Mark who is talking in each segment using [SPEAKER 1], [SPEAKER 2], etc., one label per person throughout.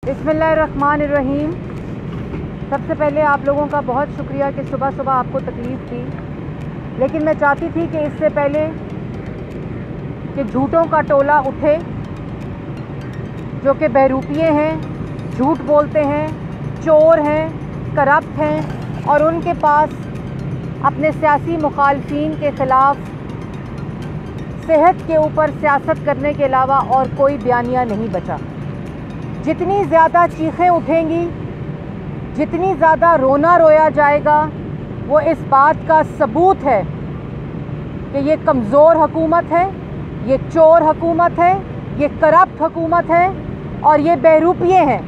[SPEAKER 1] बिस्मिल्लाहिर्रहमानिर्रहीम। सबसे पहले आप लोगों का बहुत शुक्रिया कि सुबह सुबह आपको तकलीफ़ दी, लेकिन मैं चाहती थी कि इससे पहले कि झूठों का टोला उठे, जो कि बहरूपिये हैं, झूठ बोलते हैं, चोर हैं, करप्ट हैं और उनके पास अपने सियासी मुखालफीन के ख़िलाफ़ सेहत के ऊपर सियासत करने के अलावा और कोई बयानिया नहीं बचा। जितनी ज़्यादा चीखें उठेंगी, जितनी ज़्यादा रोना रोया जाएगा, वो इस बात का सबूत है कि ये कमज़ोर हुकूमत है, ये चोर हुकूमत है, ये करप्ट हुकूमत है और ये बहरूपिये हैं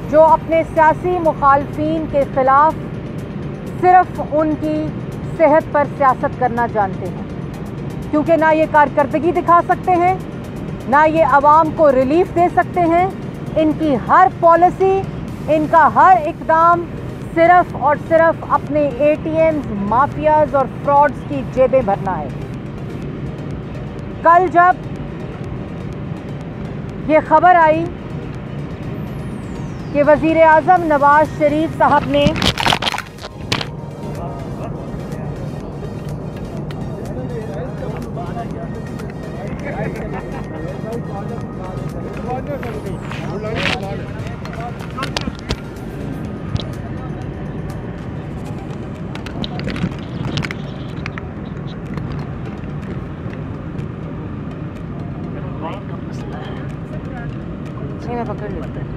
[SPEAKER 1] जो अपने सियासी मुखालफीन के ख़िलाफ़ सिर्फ़ उनकी सेहत पर सियासत करना जानते हैं, क्योंकि ना ये कारकर्दगी दिखा सकते हैं, ना ये आवाम को रिलीफ दे सकते हैं। इनकी हर पॉलिसी, इनका हर इक़दाम सिर्फ़ और सिर्फ अपने ATMs, माफियाज़ और फ्रॉड्स की जेबें भरना है। कल जब ये खबर आई कि वज़ीर आज़म नवाज़ शरीफ साहब ने पकड़ लेते हैं।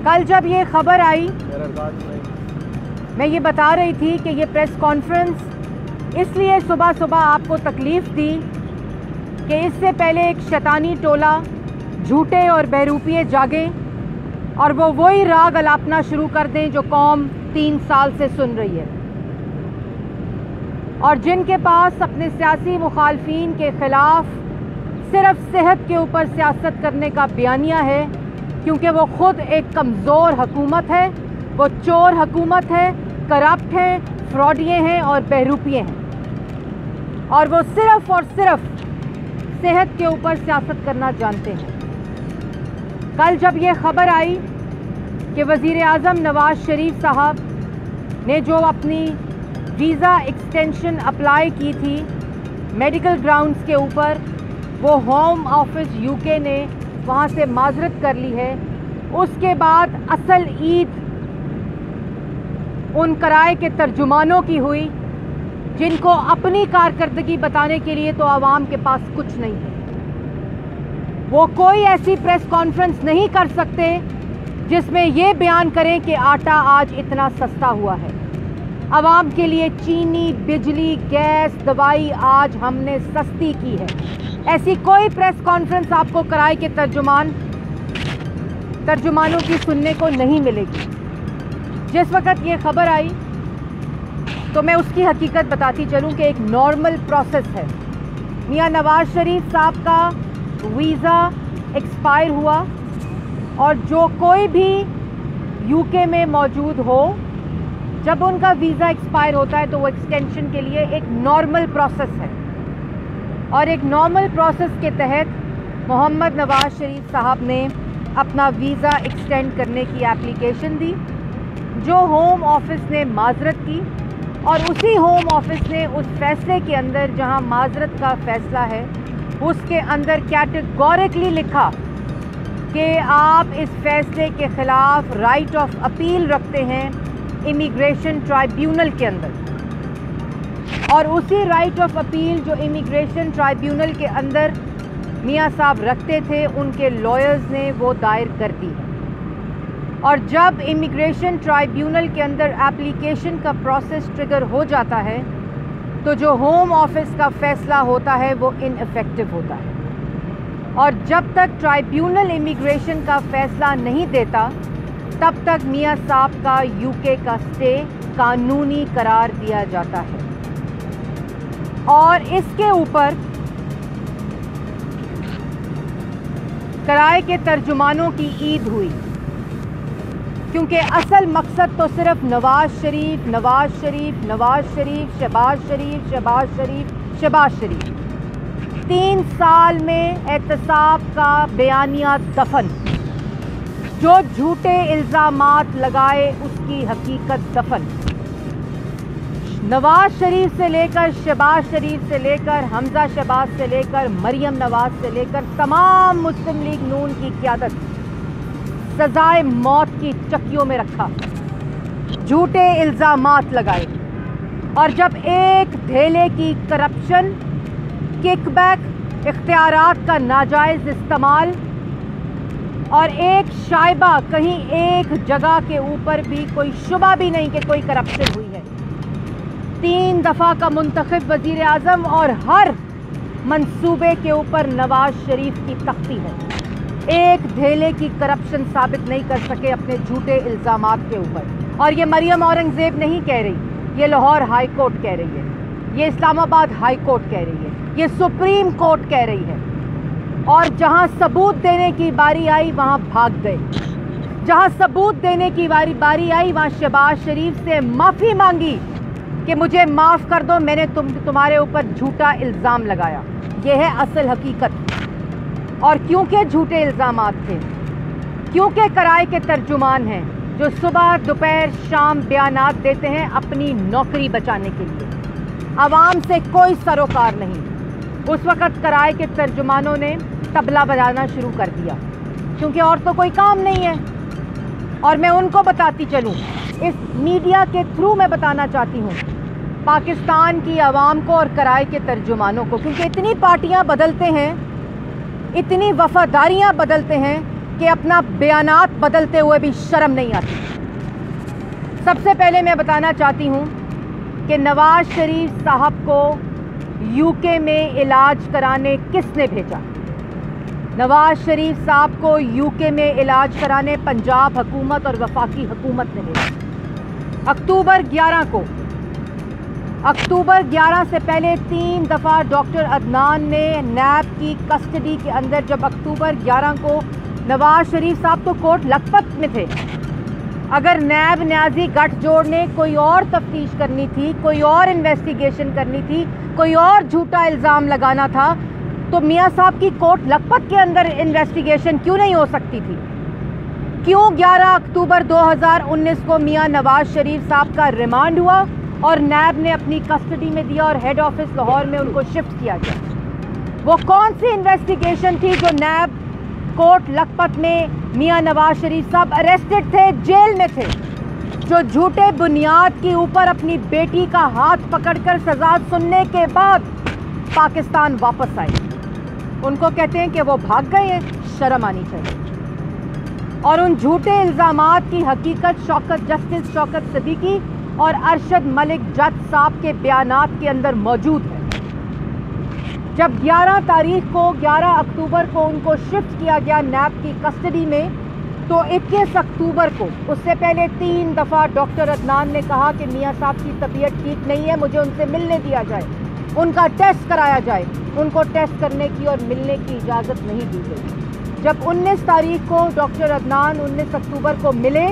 [SPEAKER 1] कल जब ये खबर आई, मैं ये बता रही थी कि ये प्रेस कॉन्फ्रेंस इसलिए सुबह सुबह आपको तकलीफ़ दी कि इससे पहले एक शैतानी टोला झूठे और बहरूपिये जागे और वो वही राग अलापना शुरू कर दें जो कौम 3 साल से सुन रही है, और जिनके पास अपने सियासी मुखालफीन के ख़िलाफ़ सिर्फ सेहत के ऊपर सियासत करने का बयानिया है, क्योंकि वो ख़ुद एक कमज़ोर हुकूमत है, वो चोर हुकूमत है, करप्ट हैं, फ्रॉडिये हैं और बहरूपिये हैं, और वो सिर्फ़ और सिर्फ सेहत के ऊपर सियासत करना जानते हैं। कल जब ये ख़बर आई कि वज़ीर आज़म नवाज़ शरीफ साहब ने जो अपनी वीज़ा एक्सटेंशन अप्लाई की थी मेडिकल ग्राउंड्स के ऊपर, वो होम ऑफिस UK ने वहाँ से माजरत कर ली है, उसके बाद असल ईद उन कराए के तर्जुमानों की हुई जिनको अपनी कारकर्दगी बताने के लिए तो आवाम के पास कुछ नहीं है। वो कोई ऐसी प्रेस कॉन्फ्रेंस नहीं कर सकते जिसमें ये बयान करें कि आटा आज इतना सस्ता हुआ है, आवाम के लिए चीनी, बिजली, गैस, दवाई आज हमने सस्ती की है। ऐसी कोई प्रेस कॉन्फ्रेंस आपको कराए के तर्जुमानों की सुनने को नहीं मिलेगी। जिस वक्त ये खबर आई तो मैं उसकी हकीकत बताती चलूँ कि एक नॉर्मल प्रोसेस है। मियां नवाज़ शरीफ साहब का वीज़ा एक्सपायर हुआ और जो कोई भी UK में मौजूद हो, जब उनका वीज़ा एक्सपायर होता है तो वो एक्सटेंशन के लिए एक नॉर्मल प्रोसेस है, और एक नॉर्मल प्रोसेस के तहत मोहम्मद नवाज़ शरीफ साहब ने अपना वीज़ा एक्सटेंड करने की एप्लीकेशन दी, जो होम ऑफिस ने माजरत की, और उसी होम ऑफिस ने उस फैसले के अंदर जहां माजरत का फ़ैसला है उसके अंदर कैटेगोरिकली लिखा कि आप इस फैसले के ख़िलाफ़ राइट ऑफ अपील रखते हैं इमिग्रेशन ट्राइब्यूनल के अंदर, और उसी राइट ऑफ अपील जो इमिग्रेशन ट्राइब्यूनल के अंदर मियां साहब रखते थे, उनके लॉयर्स ने वो दायर कर दी है। और जब इमिग्रेशन ट्राइब्यूनल के अंदर एप्लीकेशन का प्रोसेस ट्रिगर हो जाता है तो जो होम ऑफिस का फ़ैसला होता है वो इनइफेक्टिव होता है, और जब तक ट्राइब्यूनल इमिग्रेशन का फ़ैसला नहीं देता तब तक मियां साहब का UK का स्टे कानूनी करार दिया जाता है। और इसके ऊपर कराए के तर्जुमानों की ईद हुई, क्योंकि असल मकसद तो सिर्फ नवाज़ शरीफ, नवाज़ शरीफ, नवाज़ शरीफ, शहबाज शरीफ, शहबाज शरीफ, शहबाज शरीफ, 3 साल में एहतसाब का बयानिया दफन, जो झूठे इल्ज़ामात लगाए उसकी हकीकत दफन। नवाज शरीफ से लेकर, शहबाज शरीफ से लेकर, हमजा शहबाज से लेकर, मरियम नवाज से लेकर तमाम मुस्लिम लीग नून की क़यादत सजाए मौत की चक्कियों में रखा, झूठे इल्ज़ामात लगाए। और जब एक धेले की करप्शन, किकबैक, इख्तियारात का नाजायज़ इस्तेमाल और एक शाइबा, कहीं एक जगह के ऊपर भी कोई शुबा भी नहीं कि कोई करप्शन हुई है। 3 दफ़ा का मुंतखब वज़ीर आज़म और हर मंसूबे के ऊपर नवाज शरीफ की तख्ती है। एक धेले की करप्शन साबित नहीं कर सके अपने झूठे इल्ज़ामात के ऊपर। और ये मरियम औरंगज़ेब नहीं कह रही, ये लाहौर हाई कोर्ट कह रही है, ये इस्लामाबाद हाई कोर्ट कह रही है, ये सुप्रीम कोर्ट कह रही है। और जहां सबूत देने की बारी आई वहां भाग गए, जहां सबूत देने की बारी आई वहां शहबाज शरीफ से माफ़ी मांगी कि मुझे माफ़ कर दो, मैंने तुम्हारे ऊपर झूठा इल्ज़ाम लगाया। यह है असल हकीकत। और क्योंकि झूठे इल्ज़ामात थे, क्योंकि कराए के तर्जुमान हैं जो सुबह दोपहर शाम बयानात देते हैं अपनी नौकरी बचाने के लिए, आवाम से कोई सरोकार नहीं। उस वक़्त कराए के तर्जुमानों ने तबला बजाना शुरू कर दिया, क्योंकि और तो कोई काम नहीं है। और मैं उनको बताती चलूँ, इस मीडिया के थ्रू मैं बताना चाहती हूँ पाकिस्तान की आवाम को और कराए के तर्जुमानों को, क्योंकि इतनी पार्टियाँ बदलते हैं, इतनी वफादारियाँ बदलते हैं कि अपना बयानात बदलते हुए भी शर्म नहीं आती। सबसे पहले मैं बताना चाहती हूँ कि नवाज शरीफ साहब को यूके में इलाज कराने किसने भेजा? नवाज शरीफ साहब को यूके में इलाज कराने पंजाब हुकूमत और वफाकी हुकूमत ने भेजा। अक्टूबर 11 से पहले 3 दफ़ा डॉक्टर अदनान ने नैब की कस्टडी के अंदर, जब अक्टूबर 11 को नवाज शरीफ साहब तो कोर्ट लखपत में थे। अगर नैब न्याजी गठजोड़ ने कोई और तफ्तीश करनी थी, कोई और इन्वेस्टिगेशन करनी थी, कोई और झूठा इल्ज़ाम लगाना था, तो मियाँ साहब की कोर्ट लखपत के अंदर इन्वेस्टिगेशन क्यों नहीं हो सकती थी? क्यों 11 अक्टूबर 2019 को मियाँ नवाज शरीफ साहब का रिमांड हुआ और नैब ने अपनी कस्टडी में दिया और हेड ऑफिस लाहौर में उनको शिफ्ट किया गया? वो कौन सी इन्वेस्टिगेशन थी जो नैब कोर्ट लखपत में मियाँ नवाज शरीफ साहब अरेस्टेड थे, जेल में थे, जो झूठे बुनियाद के ऊपर अपनी बेटी का हाथ पकड़कर सजा सुनने के बाद पाकिस्तान वापस आए? उनको कहते हैं कि वो भाग गए हैं। शर्म आनी चाहिए। और उन झूठे इल्ज़ामात की हकीकत जस्टिस शौकत सिद्दीकी और अरशद मलिक जज साहब के बयानात के अंदर मौजूद है। जब 11 अक्टूबर को उनको शिफ्ट किया गया नैब की कस्टडी में, तो 21 अक्टूबर को, उससे पहले 3 दफ़ा डॉक्टर अदनान ने कहा कि मियाँ साहब की तबीयत ठीक नहीं है, मुझे उनसे मिलने दिया जाए, उनका टेस्ट कराया जाए। उनको टेस्ट करने की और मिलने की इजाज़त नहीं दी गई। जब 19 तारीख को डॉक्टर अदनान 19 अक्टूबर को मिले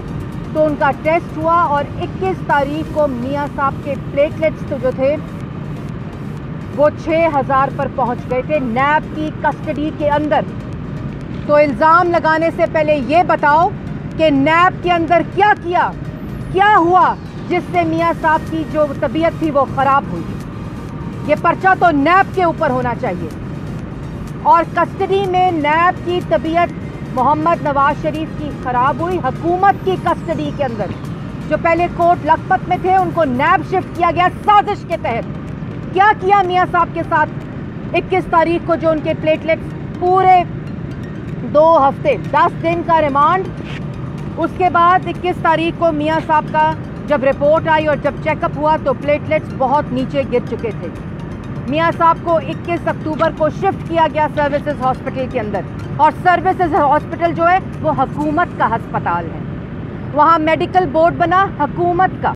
[SPEAKER 1] तो उनका टेस्ट हुआ और 21 तारीख को मियाँ साहब के प्लेटलेट्स तो जो थे वो 6000 पर पहुंच गए थे नैब की कस्टडी के अंदर। तो इल्ज़ाम लगाने से पहले ये बताओ कि नैब के अंदर क्या हुआ जिससे मियाँ साहब की जो तबीयत थी वो ख़राब हुई? ये पर्चा तो नैब के ऊपर होना चाहिए। और कस्टडी में नैब की तबीयत मोहम्मद नवाज शरीफ की ख़राब हुई, हुकूमत की कस्टडी के अंदर। जो पहले कोर्ट लखपत में थे उनको नैब शिफ्ट किया गया साजिश के तहत। क्या किया मियाँ साहब के साथ? 21 तारीख को जो उनके प्लेटलेट्स पूरे 2 हफ्ते 10 दिन का रिमांड, उसके बाद 21 तारीख को मियाँ साहब का जब रिपोर्ट आई और जब चेकअप हुआ तो प्लेटलेट्स बहुत नीचे गिर चुके थे। मियाँ साहब को 21 अक्टूबर को शिफ्ट किया गया सर्विसेज हॉस्पिटल के अंदर। और सर्विसेज हॉस्पिटल जो है वो हुकूमत का अस्पताल है, वहाँ मेडिकल बोर्ड बना हुकूमत का।